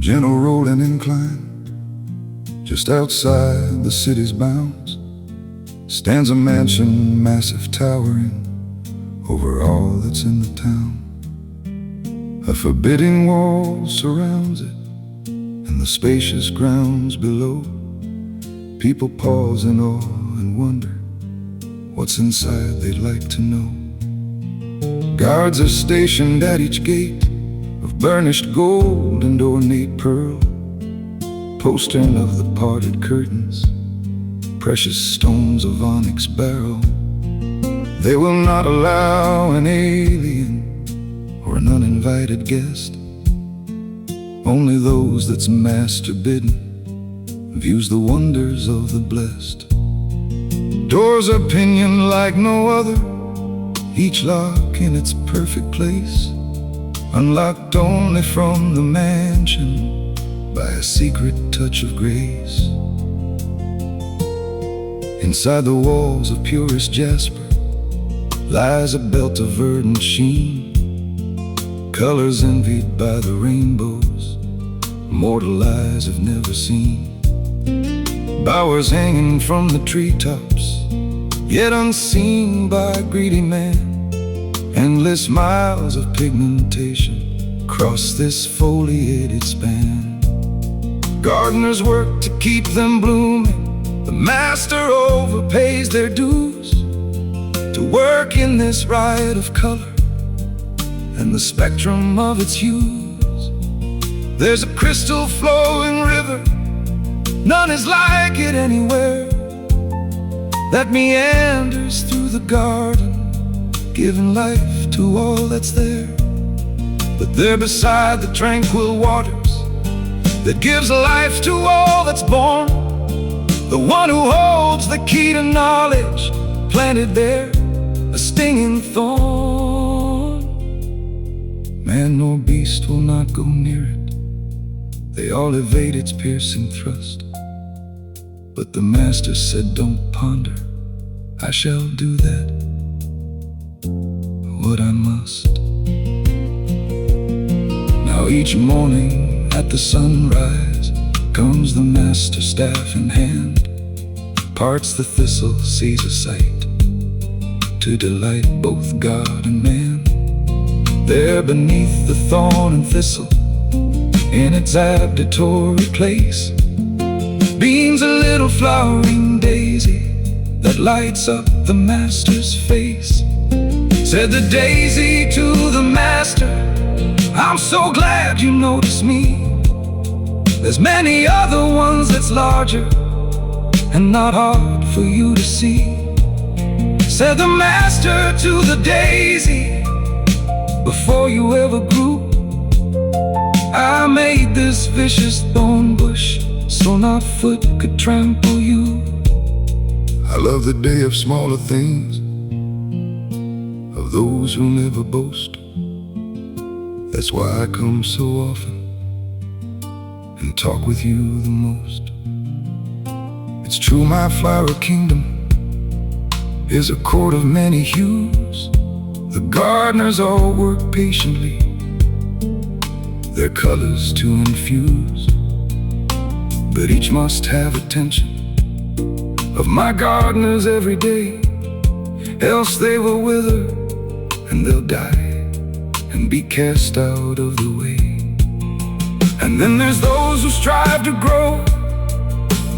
gentle rolling incline, just outside the city's bounds, stands a mansion, massive, towering over all that's in the town. A forbidding wall surrounds it, and the spacious grounds below. People pause in awe and wonder what's inside, they'd like to know. Guards are stationed at each gate of burnished gold and ornate pearl, postern of the parted curtains, precious stones of onyx beryl. They will not allow an alien or an uninvited guest. Only those that's master bidden views the wonders of the blessed. Doors are pinioned like no other, each lock in its perfect place, unlocked only from the mansion by a secret touch of grace. Inside the walls of purest jasper lies a belt of verdant sheen, colors envied by the rainbows mortal eyes have never seen. Bowers hanging from the treetops, yet unseen by greedy man. Endless miles of pigmentation cross this foliated span. Gardeners work to keep them blooming. The master overpays their dues to work in this riot of color and the spectrum of its hues. There's a crystal flowing river, none is like it anywhere, that meanders through the garden, giving life to all that's there. But there beside the tranquil waters that gives life to all that's born, the one who holds the key to knowledge planted there a stinging thorn. Man nor beast will not go near it, they all evade its piercing thrust. But the master said, don't ponder, I shall do that, what I must. Now each morning at the sunrise comes the master, staff in hand, parts the thistle, sees a sight to delight both God and man. There beneath the thorn and thistle, in its abditory place, beams a little flowering daisy that lights up the master's face. Said the daisy to the master, I'm so glad you noticed me. There's many other ones that's larger and not hard for you to see. Said the master to the daisy, before you ever grew, I made this vicious thorn bush so not foot could trample you. I love the day of smaller things, of those who never boast. That's why I come so often and talk with you the most. It's true, my flower kingdom is a court of many hues. The gardeners all work patiently, their colors to infuse, but each must have attention of my gardeners every day, else they will wither and they'll die and be cast out of the way. And then there's those who strive to grow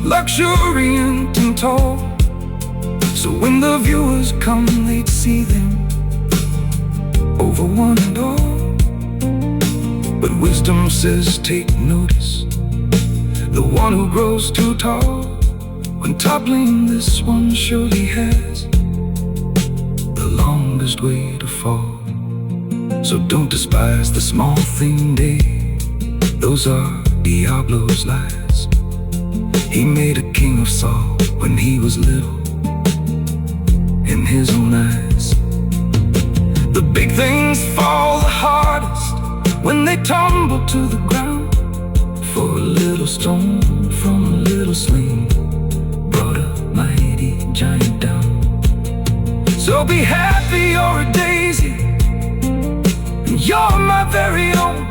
luxuriant and tall, so when the viewers come they'd see them over one and all. But wisdom says take notice, the one who grows too tall, when toppling this one surely has the longest way to fall. So don't despise the small thing day, those are Diablo's lies. He made a king of Saul when he was little in his own eyes. The big things fall the hardest when they tumble to the ground, for a little stone from a little sling brought a mighty giant down. So be happy you're a daisy, and you're my very own.